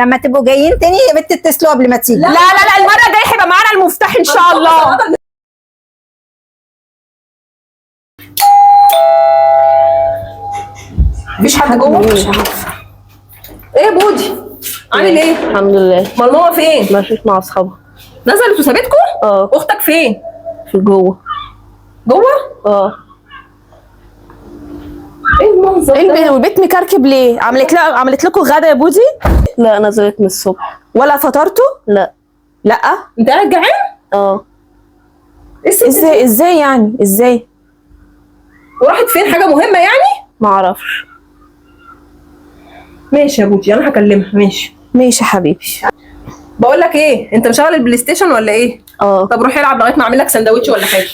لما تبقوا جايين تاني يا بت اتصلوا قبل ما تيجي. لا لا لا المره الجايه هيبقى معانا المفتاح ان شاء الله. مفيش حد جوه؟ مش عارفه. ايه يا بودي؟ عامل ايه؟ الحمد لله. امال ماما فين؟ ماشية مع اصحابها. نزلت وسابتكم؟ اه. اختك فين؟ في جوه. جوه؟ اه. ايه المنظر ده؟ والبيت مكركب ليه؟ عملت لكم غدا يا بودي؟ لا نزلت من الصبح. ولا فطرتوا؟ لا. لا. انت قاعد جعان؟ اه. ايه الست دي؟ ازاي يعني؟ ازاي؟ وراحت فين؟ حاجه مهمه يعني؟ معرفش. ماشي يا بودي انا هكلمها. ماشي يا حبيبي. بقول لك ايه، انت مشغل البلاي ستيشن ولا ايه؟ اه. طب روح العب لغايه ما اعمل لك سندوتش ولا حاجه.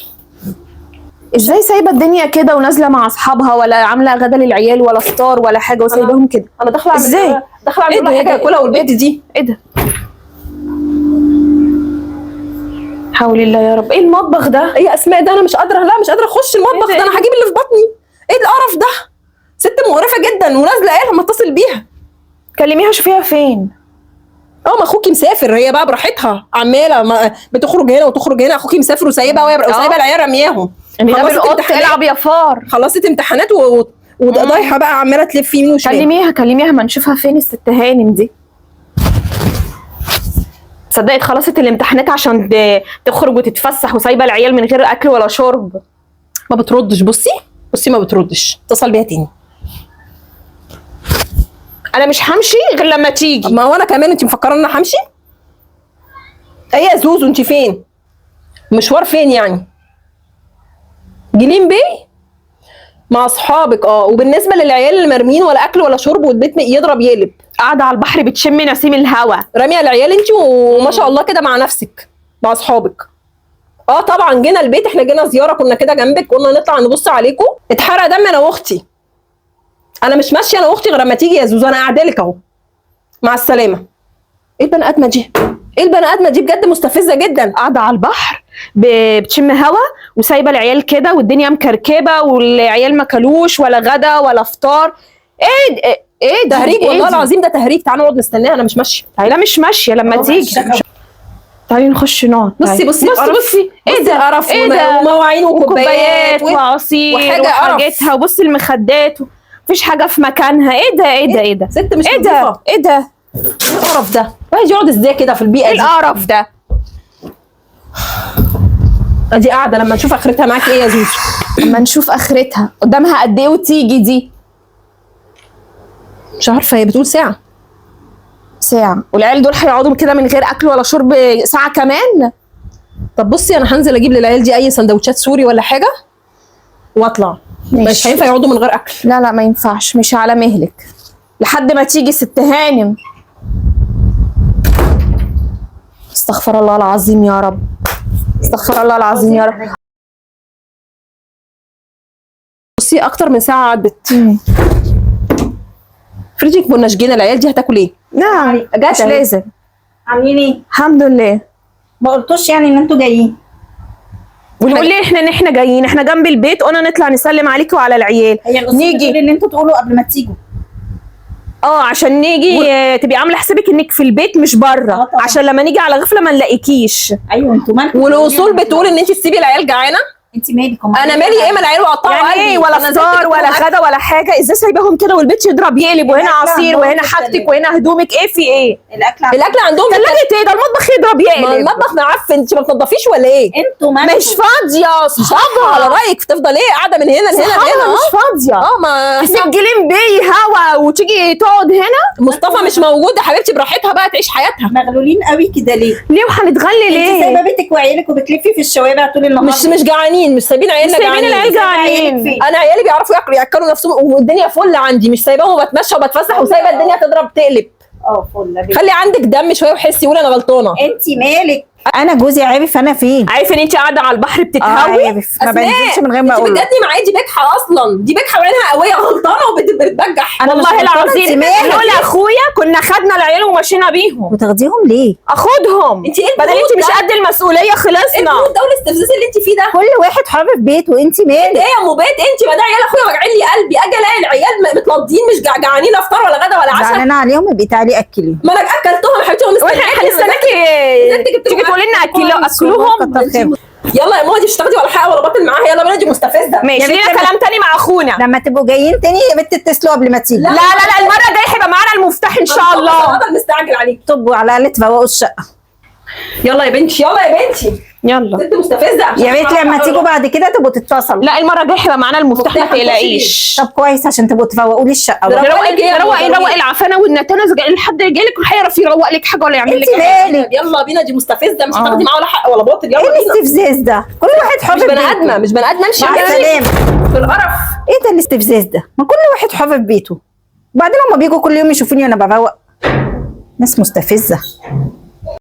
ازاي سايبه الدنيا كده ونازله مع اصحابها ولا عامله غدا للعيال ولا فطار ولا حاجه وسايباهم كده؟ انا داخله اعمل ازاي؟ داخله اعمل لها حاجه اكلها والبنت دي. ايه ده؟ حول الله يا رب. ايه المطبخ ده؟ ايه يا اسماء ده؟ انا مش قادره، لا مش قادره اخش المطبخ ده، انا هجيب اللي في بطني. ايه القرف ده؟ ست مقرفه جدا ونازله ايه لما اتصل بيها. كلميها شوفيها فين. ما اخوكي مسافر، هي بقى براحتها عماله بتخرج هنا وتخرج هنا. اخوكي مسافر وسايبها وسايبه العيال رمياهم. ده بالقط العب يا فار. خلصت امتحانات وضايحه بقى عماله تلف يمين وشمال. كلميها ما نشوفها فين الست هانم دي. صدقت خلصت الامتحانات عشان تخرج وتتفسح وسايبه العيال من غير اكل ولا شرب. ما بتردش. بصي ما بتردش. اتصل بيها تاني. انا مش همشي غير لما تيجي. ما هو انا كمان. انت مفكره ان انا همشي؟ ايه يا زوزو انت فين؟ مشوار فين يعني؟ جليم بي مع اصحابك. وبالنسبه للعيال اللي مرمين ولا اكل ولا شرب والبيت يضرب يقلب. قاعده على البحر بتشمي نسيم الهوا. راميه العيال انت وما شاء الله كده مع نفسك مع اصحابك. طبعا جينا البيت، احنا جينا زياره، كنا كده جنبك، قلنا نطلع نبص عليكم. اتحرق دم انا واختي. انا مش ماشيه انا واختي غير لما تيجي يا زوزو. انا قاعده لك اهو. مع السلامه. ايه البني ادمه دي؟ ايه البني ادمه دي بجد؟ مستفزه جدا. قاعده على البحر بتشم هوا وسايبه العيال كده والدنيا مكركبه والعيال ما كلوش ولا غدا ولا فطار. ايه ده؟ تهريج والله العظيم ده تهريج. تعالوا نقعد نستناها. انا مش ماشيه. لا مش ماشيه لما تيجي. تعالي نخش نقعد. بصي ايه ده؟ قرف ده؟ ومواعين وكوبايات وعصير وحاجه وحاجتها. وبصي المخدات مفيش حاجه في مكانها. ايه ده؟ ست مش ايه ده؟ ايه ده؟ ايه القرف ده؟ واحد يقعد ازاي كده في البيئه دي؟ القرف ده. ادي قاعده لما نشوف اخرتها معاكي ايه يا زوزو. لما نشوف اخرتها قدامها قد ايه وتيجي دي. مش عارفه، هي بتقول ساعه. والعيال دول هيقعدوا كده من غير اكل ولا شرب ساعه كمان. طب بصي انا هنزل اجيب للعيال دي اي سندوتشات سوري ولا حاجه واطلع. مش هينفع يقعدوا من غير اكل. لا ما ينفعش. مش على مهلك لحد ما تيجي ست هانم. استغفر الله العظيم يا رب. استغفر الله العظيم يا رب. بصي اكتر من ساعه عدت. فريجي كنا جينا العيال دي هتاكل ايه؟ نعم مش لازم. عاملين ايه؟ الحمد لله. ما قلتوش يعني ان انتوا جايين؟ ونقول ليه احنا جايين؟ احنا جنب البيت، قلنا نطلع نسلم عليكم وعلى العيال. هي الأصول نيجي بتقول ان انتوا تقولوا قبل ما تيجوا. عشان نيجي تبقي عامله حسابك انك في البيت مش بره، عشان لما نيجي على غفله ما نلاقيكيش. ايوه انتوا مالكم؟ والاصول بتقول ان انت تسيبي العيال جعانه. انت مالك؟ انا مالي ايه؟ ما العيال وقطعوا يعني قلبي. ايه؟ ولا فطار ولا غدا ولا حاجه. ازاي سايباهم كده والبيت يضرب يقلب وهنا عصير وهنا حاجتك وهنا هدومك؟ ايه في ايه؟ الاكل عندهم ثلاجه ايه ده؟ المطبخ يضرب يقلب. ما المطبخ معفن. انت ما بتنضفيش ولا ايه؟ انتوا مالكم؟ مش فاضيه صحابها. على رايك تفضل ايه قاعده من هنا لهنا لهنا؟ مش فاضيه. ما تسيب جليم بي هوا وتيجي تقعد هنا. مصطفى مش موجوده حبيبتي، براحتها بقى تعيش حياتها. مغلولين قوي كده ليه؟ وهنتغلي ليه؟ انت سايبه بيتك وعيالك وبتلفي في الشوارع طول النهار. مش جعانين. مش سايبين عيالنا جعانين. العيال جعانين. انا عيالي بيعرفوا ياكلوا نفسهم والدنيا فل عندي. مش سايباهم وبتمشى وبتفسح وسايبه الدنيا تضرب تقلب. فل. خلي عندك دم شويه وحسي. يقول انا غلطانه. انت مالك؟ انا جوزي عارف انا فين. عارف ان انت قاعده على البحر بتتهوي. عارف ما بنزلش من غير ما انت اقول له. بجد معايا دي بجحه اصلا، دي بجحه وعينها قويه غلطانه وبتبجح. أنا مش والله غلطانة، العظيم انت مالك؟ لولا اخويا كنا خدنا العيال ومشينا بيهم. وتاخديهم ليه؟ اخدهم انت ايه بدل البرود انت مش ده؟ قد المسؤوليه ايه خلصنا. البرود ده والاستفزاز اللي انت فيه ده؟ كل واحد حر في بيته، انت انت مالك؟ ايه يا ام بيت انت؟ ما ده عيال اخويا واجعين لي قلبي، اجي الاقي العيال متنضين مش جعانين لا فطار ولا غدا ولا عشاء. زعلانه عليهم يبقى تعالي اكلي. ما انا اكلتهم يا حبيبتي واحنا هنستناكي تيجي تقولي لنا اكلوهم. كتر خير. يلا يا ماما دي مش تاخدي ولا حاجه ولا باطل معاها، يلا بينا دي مستفزه. ماشي يا لينا بنت كلام تاني مع اخونا. لما تبقوا جايين تاني يا بنت اتصلوا قبل ما تيجي. لا المره الجايه هيبقى معانا المفتاح ان شاء الله. انا مستعجل عليك. طب على الاقل تفوقوا الشقه. يلا يا بنتي يلا يا بنتي، يلا انت مستفزه. يا ريت لما تيجوا بعد كده تبقوا تتصلوا. لا المره الجايه هيبقى معانا المفتاح ما مفتاح تقلقيش. طب كويس عشان تبقوا تفوقوا لي الشقه. ده بقى. روق العفانه والنتانه لحد جايلك هيعرف يروق لك حاجه ولا يعمل لك انت حاجه. مالك؟ يلا بينا دي مستفزه، مش هتاخدي معاها ولا حق ولا باطل. ايه يلا بينا. الاستفزاز ده؟ كل واحد حر مش في بني بيته. ادمه مش بني ادمه، امشي مع السلامه. في القرف. ايه ده الاستفزاز ده؟ ما كل واحد حر في بيته. وبعدين هما بيجوا كل يوم يشوفوني وانا بروق. ناس مستفزه.